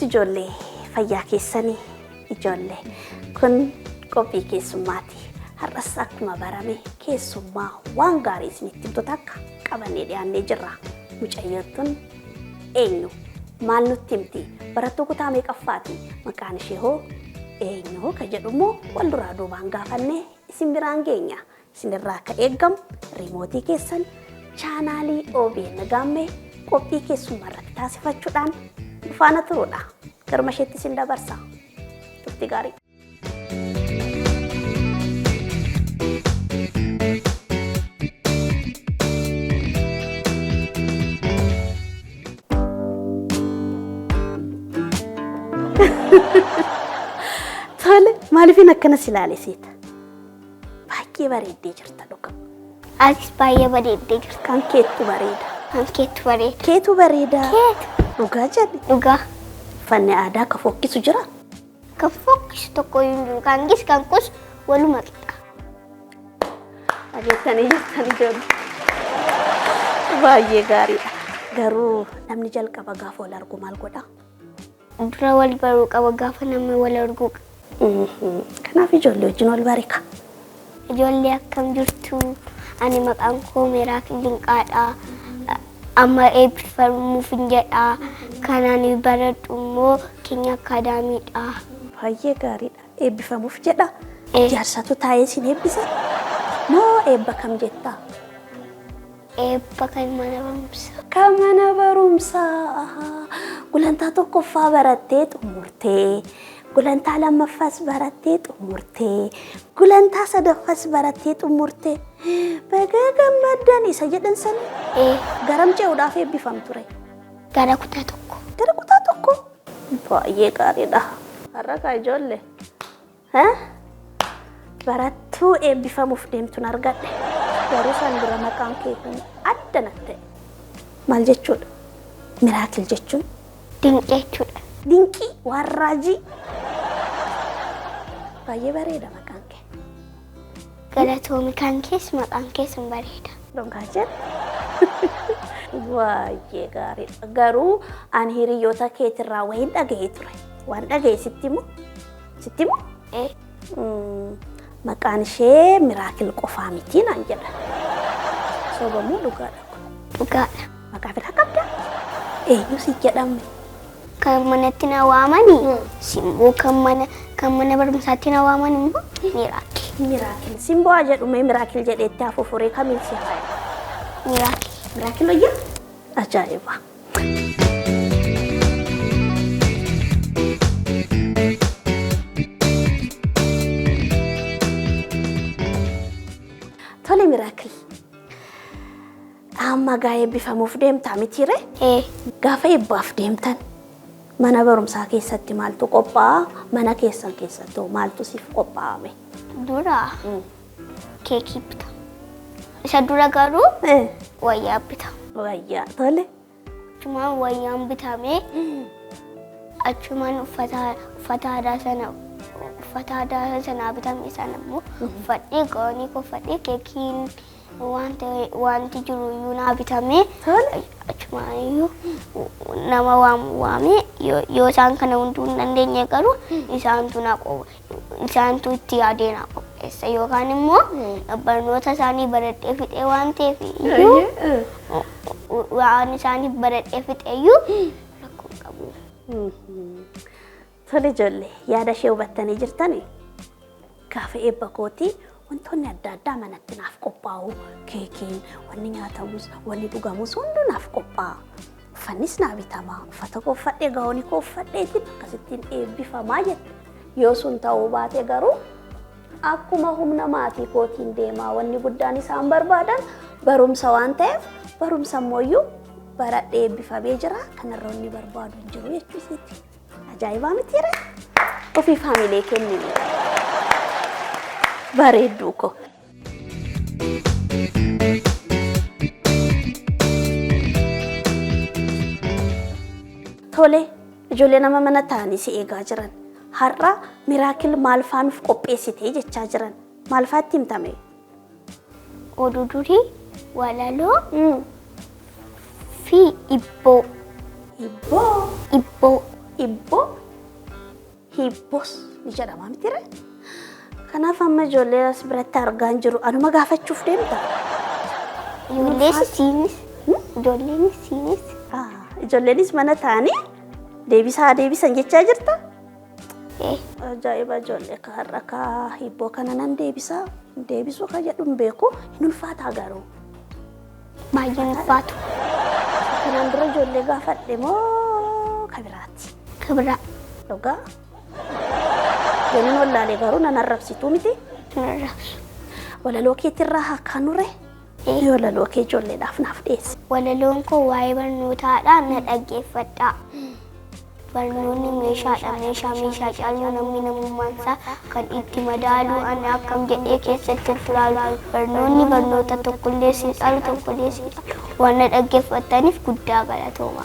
ijoollee fayyaa keessanii ijoollee kun qophii keessummaati. Har'as akkuma barame keessummaa waan gaarii isinitti himtu takka qabannee dhiyaannee jirra. Mucayyoottuun eenyu? Maal nutti himti? Barattuu kutaa meeqaffaati? Maqaan ishee hoo eenyu? Ka jedhummoo wal duraa duubaan gaafannee isin biraan geenya. Isinirraa akka eeggamu riimootii keessan chaanaalii OBN Gaammee qophii keessummaa irratti taasifachuudhaan faana turuudha. Garuma isheetti isin dabarsa. Turtii gaarii. Tole, maaliifin akkanas ilaalisiita? Baay'ee bareeddee jirta dhuga. Atis baay'ee bareeddee jirta. Kan keettu bareeda. Kan keettu bareeda. Keetu bareeda. Keetu. Dhugaa jedhi. Dhugaa. Uffanni aadaa ka fokkisu jira? Kan fokkisu tokko hin jiru. Kan gis kan kus waluma qixa. Dhageettanii jirtan ijoollee. Baay'ee gaariidha. Garuu namni jalqaba gaafa wal argu maal godha? Dura wal baruu qaba gaafa namni wal argu. Kanaaf ijoollee wajjin wal barika. Ijoollee akkam jirtu? Ani maqaan koo Miraakil Dinqaadha. Amma eebbifamuuf hin jedha. Kanaan baradhu immoo keenya akaadaamiidha. Baay'ee gaariidha. Eebbifamuuf jedha. Jaarsatu taa'ee isin eebbisa? Moo eebba kam jetta? Eebba kan mana barumsaa. Kan mana barumsaa. Gulantaa tokkoffaa barattee xumurtee. Gulantaa lammaffaas barattee xumurtee. Gulantaa sadaffas barattee xumurtee. Baga gammaddan isa jedhan sana. Garam ce'uudhaaf eebbifamtu ture? Gara kutaa tokko. Gara kutaa tokko? Baay'ee gaariidha. Har'a kaa ijoollee. Barattuu eebbifamuuf deemtuun argadhe. Garuu san dura maqaan kee kun adda natti ta'e. Maal jechuudha? Miraakil jechuun? Dinqii jechuudha. Dinqii waan raajii. Baay'ee bareeda maqaan kee. Galatoomi kan kees maqaan kees hin bareeda. Dhugaa jedha. Baay'ee gaariidha. Garuu ani hiriyoota keetirraa wayiin dhaga'ee ture. Waan dhaga'e sitti moo? Sitti moo? Maqaan ishee Miraakil qofaa miti naan jedha. Sobamuu dhugaadha. Dhugaadha. Maqaa biraa qabda? Eenyu si jedhamne? Kan manatti na waamanii simboo kan mana barumsaatti na waamanii immoo Miraakil. Miraakil. Simboo jedhume Miraakil jedheetti hafuufuree kamiin si haaya? Miraakil. Miraakil wayyaa? Ajaa'iba. Tole Miraakil. Amma gaa eebbifamuuf deemtaa mitiire? Gaafa eebbaaf deemtan mana barumsaa keessatti maaltu qophaa'a? Mana keessan keessatti maaltu siif qophaa'ame? Dura keekii bita. Isa dura garuu wayyaa bita. Wayyaa tole. Achumaan wayyaan bitamee achumaan uffata aadaa sana bitamee sana immoo uffadhee gaa'onii koo uffadhee keekiin wanti jiru iyyuu naa bitamee achumaan iyyuu nama waamee yoo isaan kana hunduu hin dandeenye garuu isaantu itti yaadee naa qopheessa yookaan immoo barnoota isaanii baradhee fixee waan ta'eef iyyuu waan isaanii baradhee fixee iyyuu rakkoo qabu. Tole ijoollee yaada ishee hubattanii jirtanii? Gaafa eebba kootii wantoonni adda addaa manatti naaf qophaa'u. Keekiin, wanni nyaatamus, wanni dhugamus hunduu naaf qophaa'a. Uffannis naa bitama. Uffata koo uffadhee gaa'onii koo uffadheetiin akkasittiin eebbifamaa jette. Yoo sun ta'uu baate garuu akkuma humna maatii kootiin deemaa wanni guddaan isaan barbaadan barumsa waan ta'eef barumsa immoo baradhee eebbifamee jira. Kanarra wanni barbaadu hin jiru jechuusiiti. Ajaa'ibaa mitiire? Ofii faamilee kennine. Bareedduu koo. Tole, ijoollee nama mana taa'anii si eegaa jiran. Har'a Miraakil maal faanuuf qopheessitee jechaa jiran? Maal faatti himtame? Oduu durii, walaloo fi ibboo. Ibboo? Ibboo. hibbos ni jedhama mitire. Kanaaf amma ijoollee as biratti argaan jiru anuma gaafachuuf deemta. Ijoolleenis mana taa'anii deebisan jechaa jirta. Ajaa'iba ijoollee har'a hibboo kana nan deebisuu kan jedhu hin beeku hin ulfaata garuu. Baay'een ulfaatu. Kanaan dura ijoollee gaafadhe moo kabiraati? Kabira. Dhugaa. Jeniin wallaalee garuu nan arrabsituu miti? Nan arrabsu. Walaloo keetirraa haa nurre? Walaloo kee ijoolleedhaaf naaf dhiyeessi. Walaloon koo waa'ee barnootaadhaan na dhaggeeffadhaa. Barnoonni meeshaa caaluu namni namummaansaa kan itti madaalu ani akkam jedhee keessatti filaalu. Barnoonni barnoota tokkollee siin caalu tokkollee siin caalu. Waan na dhaggeeffattaniif guddaa galatooma.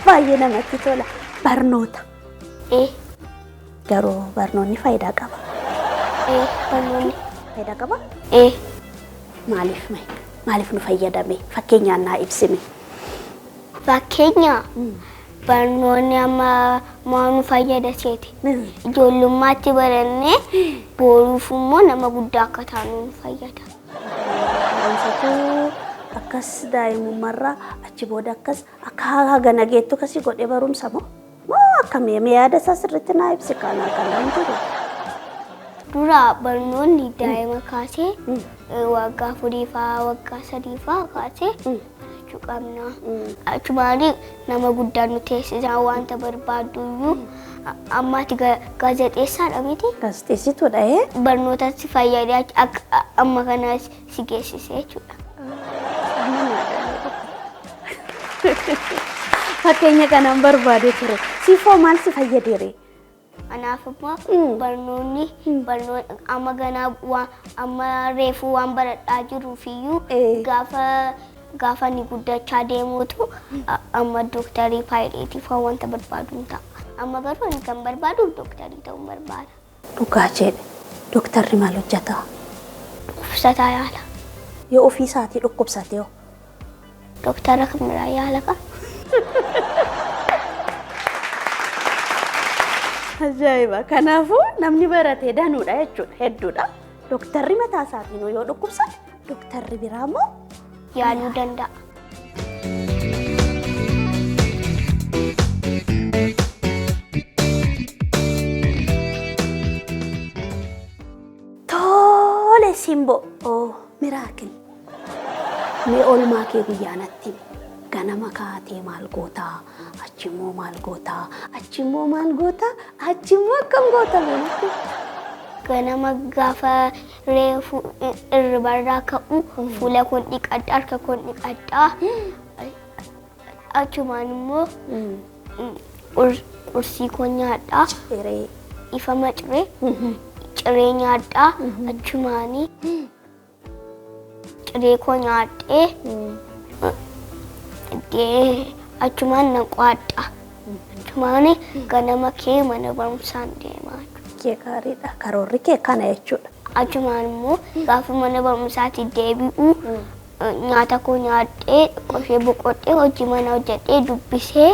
Baay'ee namatti tola. Barnoota. Garuu barnoonni faayidaa qaba. Barnoonni faayidaa qaba? Maaliif nu fayyadame? Fakkeenyaan naa ibsimi. Fakkeenya barnoonni amma maal nu fayyada seeti. Ijoollummaatti barannee boruuf immoo nama guddaa akka taanu nu fayyada. Akkas daa'imummaarraa achi booda akkas akka ganageettu akkasii godhee barumsa moo akkamii yaada isaa sirriitti naa ibsi kanaa kan jiru. Dura barnoonni daa'ima kaasee waggaa 4 fa'aa waggaa 3 fa'aa kaasee qabna. Achumaanii nama guddaa nu teessisaa wanta barbaaduyyuu ammaati gaazexeessaadha miti? Gaazexeessituudha. Barnoota si fayyadee amma kana si geessisee jechuudha. Fakkeenya kanaan barbaadee ture. Siifoo maal si fayyadeere? Anaaf immoo barnoonni amma ganaa amma reefuu waan baradhaa jiruufiyyuu gaafa ni guddachaa deemuutu amma dooktarii paayileetiif wanta barbaadu ta'a. Amma garuu ani kan barbaadu dooktarii ta'uu barbaada. Dhugaa jedhe dooktarri maal hojjeta? Dhukkubsataa yaala. Yoo ofii isaatii dhukkubsate hoo? Dooktara kan biraa yaala qaba. Ajaa'iba. Kanaafuu namni baratee danuudha jechuudha hedduudha. Dooktarri mataa isaatiin yoo dhukkubsate dooktarri biraa immoo yaaluu danda'a. Tole Simbo Miraakil. Mee oolmaa kee guyyaanatti ganama kaatee maal gootaa? Achimmoo maal gootaa? Achimmoo akkam goota leenatti? Ganama gaafa reefu irribarraa ka'u fuula koon dhiqadha harka koon dhiqadha. Achumaan immoo qursii koon nyaadha. Ifa maciree ciree nyaadha. Achumaanii ciree koon nyaadhee achumaan nan qo'adha. Achumaanii ganama kee mana barumsaan deemaa. Gaariidha. Karoorri kee kana jechuudha. Achumaan immoo gaafa mana barumsaatti deebi'u nyaata koo nyaadhee qoshee boqodhee hojii mana hojjedhee dubbisee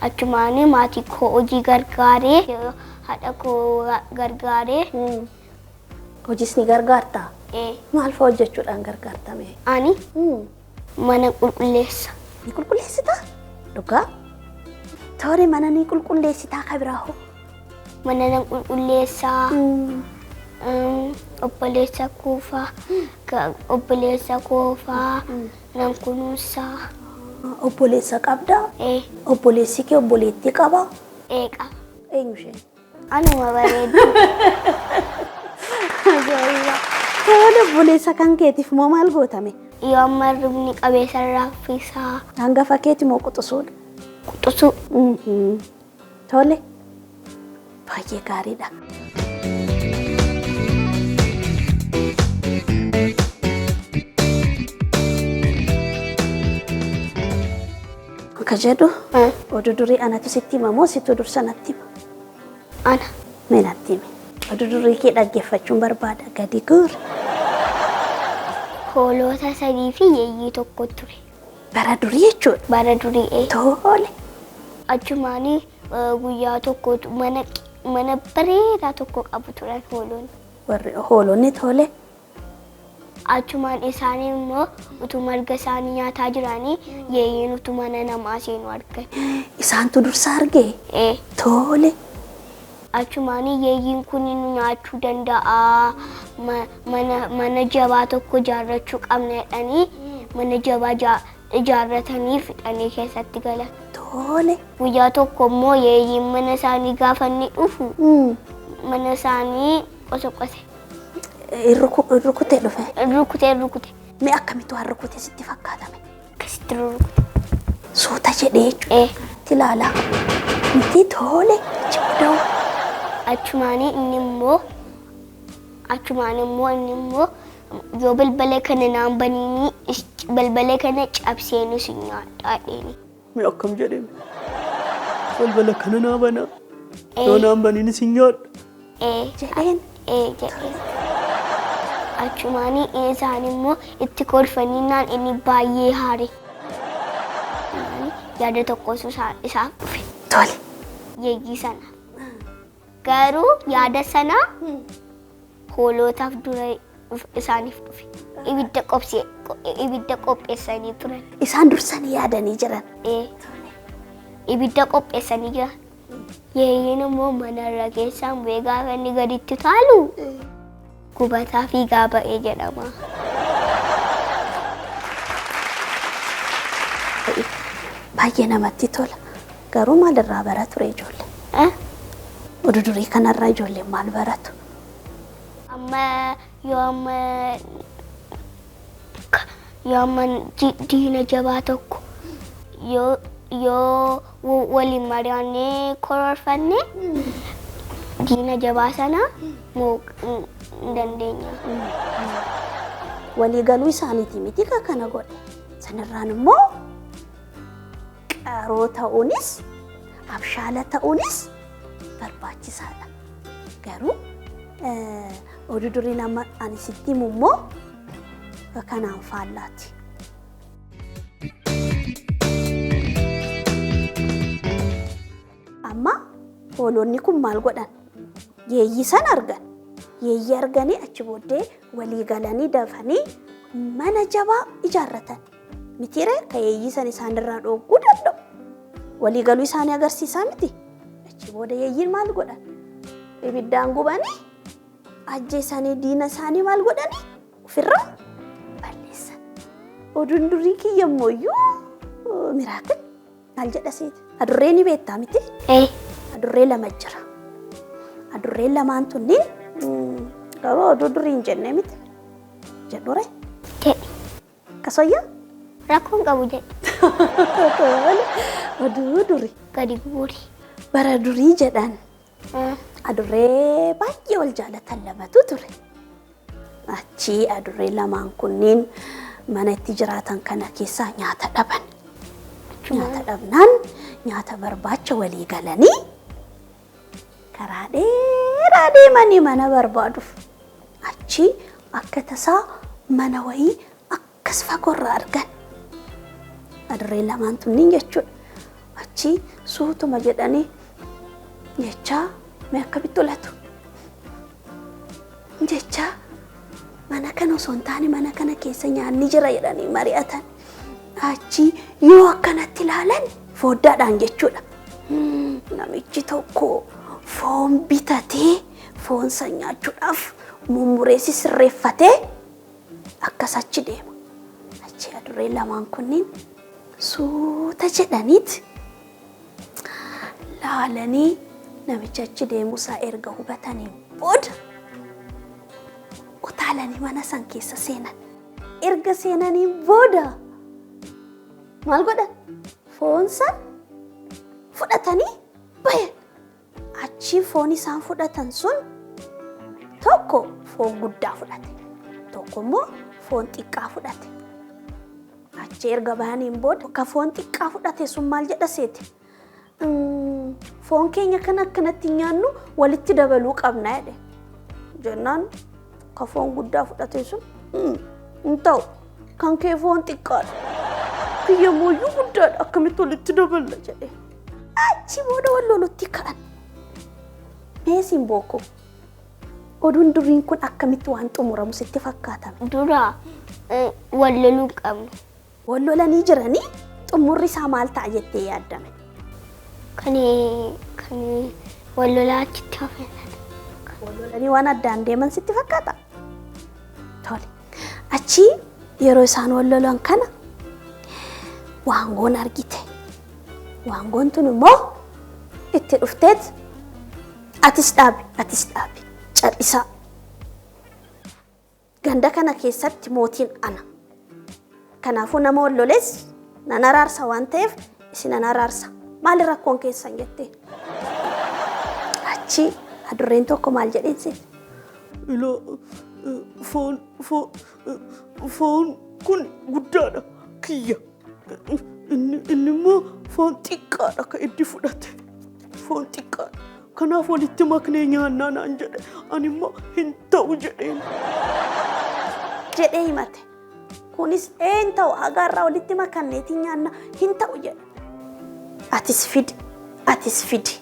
achumaanii maatii koo hojii gargaaree haadha koo gargaaree. Hojiis ni gargaartaa? Maal fa'aa hojjechuudhaan gargaartame? Ani mana qulqulleessa. Ni qulqulleessitaa? Dhugaa? Tole mana ni qulqulleessitaa ka biraa hoo? Mana nan qulqulleessaa. Obboleessa koofaa nan kunuunsaa. Obboleessa qabdaa? Obboleessi kee obboleettii qabaa? Qaba. Eenyu isheen? Anuma bareeddu. Ajaa'iba. Tole obboleessa kan keetiif moo maal gootame? Yoo amma ribni qabeessa raffisaa. Hangafa keeti moo quxisuudha? Quxisuu. Tole. Baay'ee gaariidha. Akka jedhu oduu durii anatu sitti hima moo situ dursa natti hima? Ana. Mee natti himi. Oduu durii kee dhaggeeffachuun barbaada gadi guuri. hoolota sadii fi yeeyyii tokko ture. Bara durii jechuudha. Bara durii. Tole. Achumaanii guyyaa tokko mana bareedaa tokko qabu turan hoolonni. Warri hoolonni tole. Achumaan isaanii immoo utuu marga isaanii nyaataa jiranii yeeyyiin utuu mana namaa seenu argan. Isaantu dursa arge? Tole. Achumaanii yeeyyiin kun nyaachuu danda'a. Mana jabaa tokko ijaarrachuu qabna jedhanii mana jabaa ijaarratanii fixanii keessatti galan. Tole. Guyyaa tokko immoo yeeyyiin mana isaanii gaafa inni dhufu mana isaanii qosoqose. Rukutee dhufe? Rukute. Mee akkamitti waan rukute sitti fakkaatame? Akkasitti rukute. Suuta jedhee jechuudha. Tilaalaa. Miti tole. Jibda'u. Achumaanii inni immoo yoo balbala kana naan baniini balbala kana cabseenu si nyaadhaa dheeni. Mee akkam jedhee balbala kana naa banaa yoo naan baniini si nyaadha. Jedheen? Jedheen. Achumaanii isaan immoo itti kolfaniinaan inni baay'ee haare. Yaada tokkos isaaf dhufe. Tole. Yeeyyii sana. Garuu yaada sana hoolotaaf dura isaaniif dhufe. Ibidda qopheessanii turan. Isaan dursanii yaadanii jiran. Ibidda qopheessanii jiran. Yeeyyiin immoo manarra keessaan bu'ee gaafa inni gaditti taalu gubataa fi gaaba'ee jedhama. Baay'ee namatti tola. Garuu maalirraa bara ture ijoollee? Oduu durii kanarraa ijoolleen maal baratu? Yoo amma diina jabaa tokko yoo waliin mari'annee kororfanne diina jabaa sana mo'uu hin dandeenya. Walii galuu isaaniiti miti kana godhe. Sanirraan immoo qaroo ta'uunis abshaala ta'uunis barbaachisaadha. Garuu oduu duriin amma ani sitti himu immoo kanaan faallaati. Amma hoolonni kun maal godhan? Yeeyyii sana argan. Yeeyyii arganii achi booddee walii galanii dafanii mana jabaa ijaarratan. Mitiiree ka yeeyyii sana isaanirraa dhooguu danda'u. Walii galuu isaanii agarsiisaa miti. Achi booda yeeyyiin maal godhan? Ibiddaan gubanii ajjeesanii diina isaanii maal godhanii ofirraa balleessan. Oduun durii kiyyammoo Miraakil maal jedha seeti? Adurree ni beektaa miti? Adurree lama jira. Adurree lamaan tunniin garuu oduu durii hin jenne miti? Jedhure? Kasoyyaa? Rakkoon qabu jedhe. Oduu durii. Gadi buuri. Bara durii jedhan. Adurree baay'ee wal jaalatan lamatu ture. Achi adurree lamaan kunniin mana itti jiraatan kana keessaa nyaata dhaban. Nyaata dhabnaan nyaata barbaacha walii galanii karaa dheeraa deemanii mana barbaaduuf. Achi akka tasaa mana wayii akkas fagoorraa argan. Adurree lamaan tunniin jechuudha. Achi suutuma jedhanii jechaa mee akkamitti ulatu? Jechaa mana kana osoo hin taane mana kana keessa nyaanni jira jedhanii mari'atan. Achi yoo akkanatti ilaalan fooddaadhaan jechuudha. Namichi tokko foon bitatee foon san nyaachuudhaaf mummureessi sirreeffatee akkas achi deema. Achi adurree lamaan kunniin suuta jedhaniiti laalanii namicha achi deemuusaa erga hubatanii booda utaalanii mana san keessa seenan. Erga seenanii booda maal godhan? Foon san fudhatanii bayan. Achi foon isaan fudhatan sun tokko foon guddaa fudhate, tokko immoo foon xiqqaa fudhate. Achi erga bayaniin booda ka foon xiqqaa fudhate sun maal jedha seeti? Foon keenya kan akkanatti nyaannu walitti dabaluu qabna jedhe. Jennaan ka foon guddaa fudhate sun Ta'u kan kee foon xiqqaadha. Kiyya mooyyuu guddaadha akkamitti walitti daballa jedhee. Achi booda wal lolutti ka'an. Meesiin bookoo. Oduun duriin kun akkamitti waan xumuramu sitti fakkaatame? Dura wal loluu qabnu. Wal lolanii jiranii xumurri isaa maal ta'a jettee yaaddame? Kan wal lolaa achitti hafan. Wal lolanii waan addaan deeman sitti fakkaata? Tole. Achi yeroo isaan wal lolan kana waangoon argite. Waangoon tun immoo itti dhufteet atis dhaabi cal'isaa. Ganda kana keessatti mootiin ana. Kanaafuu nama wal loles nan araarsa waan ta'eef isin nan araarsa. Maali rakkoon keessan jettee? Achi adurreen tokko maal jedheensi? Foon kun guddaadha kiyya. Inni immoo foon xiqqaadha kan itti fudhate. Foon xiqqaadha. Kanaaf walitti maknee nyaannaa naan jedhe. Ani immoo hin ta'u jedheen. Jedhee himate. Kunis een ta'u agaarraa walitti makanneetii nyaanna hin ta'u jedhe. Atis fidi.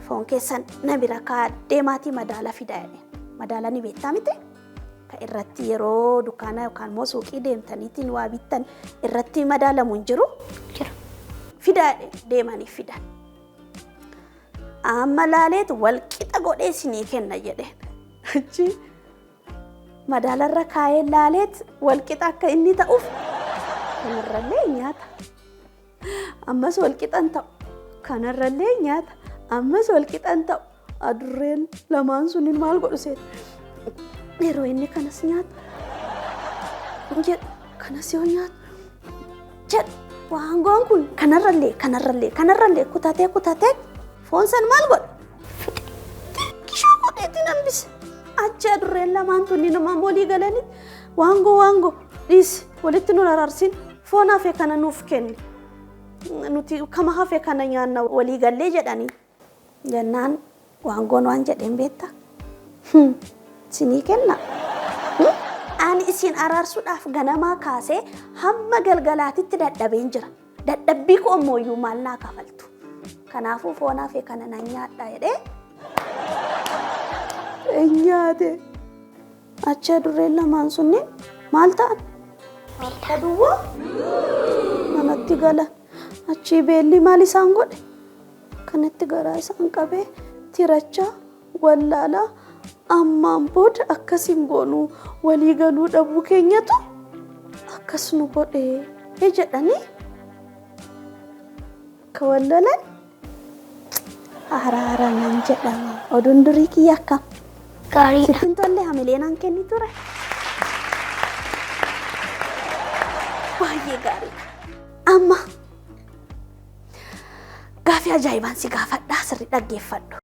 Foon keessan na bira deemaatii madaala fidaa jedhe. Madaala ni beektaa miti? Ka irratti yeroo dukkaana yookaan immoo suuqii deemtaniitiin waa bittan irratti madaalamu hin jiru? Jira. Fidaa deemanii fidan. Amma laaleetu wal qixa godhee isinii kenna jedheen. Achi madaalarra kaayee laaleet wal qixa akka inni ta'uuf kanarrallee nyaata. Ammas wal qixan ta'u. Kanarrallee nyaata. Ammas wal qixan ta'u. Adurreen lamaan suniin maal godhu seeta? Yeroo inni kanas nyaata. Jedhu kanas yoo nyaata. Jedhu waangoon kun kanarrallee kutatee foon san maal godha? Kishoo godheetiin hambise. Achi adurreen lamaan tunni namaan walii galanii waangoo dhiisi walitti nu araarsin foon hafe kana nuuf kenni. Nuti kama hafe kana nyaanna walii gallee jedhanii. Jennaan waangoon waan jedheen beektaa? Sinii kenna. Ani isin araarsuudhaaf ganamaa kaasee hamma galgalaatitti dadhabeen jira. Dadhabbii koo ammoo maal naa kafaltu. Kanaafuu foon hafe kana nan nyaadha jedhee. Nyaate. Achi adurreen lamaan sunni maal ta'an? Harka duwwaa manatti galan. Achi beelli maal isaan godhe? Kanatti garaa isaan qabee tirachaa wallaalaa ammaan booda akkasiin goonuu walii galuu dhabuu keenyatu akkas nu godhee jedhanii ka wallalan araaraman jedhama. Oduun durii kiyya akkam? Gaariidha. Sittin tollee hamileenaan kenni ture. Baay'ee gaariidha. Amma gaaffii ajaa'ibaan si gaafadhaa sirrii dhaggeeffadhu.